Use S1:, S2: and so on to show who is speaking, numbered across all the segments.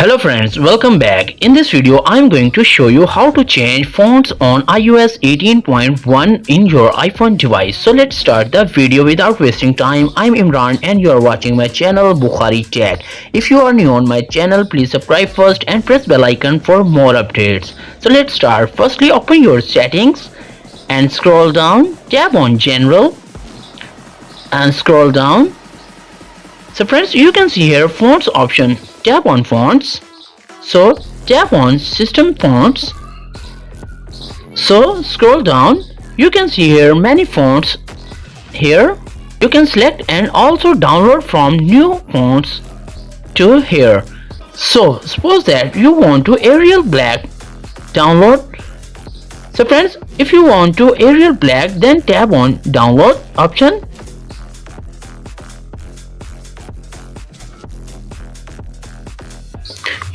S1: Hello friends, welcome back. In this video, I am going to show you how to change fonts on iOS 18.1 in your iPhone device. So let's start the video without wasting time. I'm Imran and you are watching my channel Bukhari Tech. If you are new on my channel, please subscribe first and press bell icon for more updates. So let's start. Firstly, open your settings and scroll down, tap on General and scroll down. So friends, you can see here fonts option. Tap on fonts. So tap on system fonts. So scroll down. You can see here many fonts. Here you can select and also download from new fonts to here. So suppose that you want to Arial Black download. So friends, if you want to Arial Black, then tap on download option.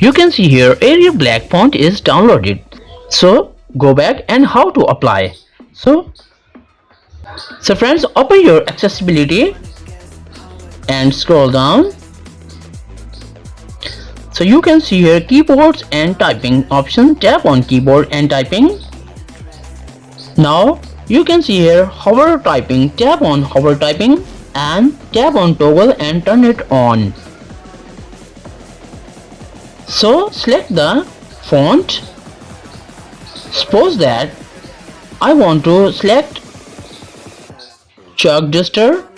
S1: You can see here Arial Black font is downloaded. So go back and how to apply. So friends, open your accessibility and scroll down. So you can see here keyboards and typing option. Tap on keyboard and typing. Now you can see here hover typing. Tap on hover typing and tap on toggle and turn it on. So select the font. Suppose that I want to select chalk duster.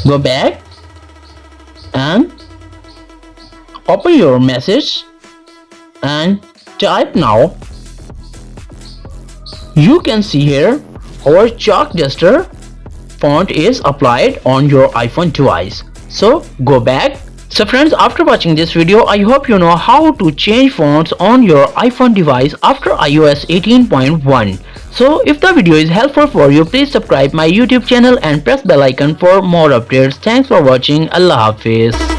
S1: Go back and open your message and type now. You can see here our chalk duster font is applied on your iPhone device. So go back. So friends, after watching this video, I hope you know how to change fonts on your iPhone device after iOS 18.1. So if the video is helpful for you, please subscribe my YouTube channel and press bell icon for more updates. Thanks for watching. Allah Hafiz.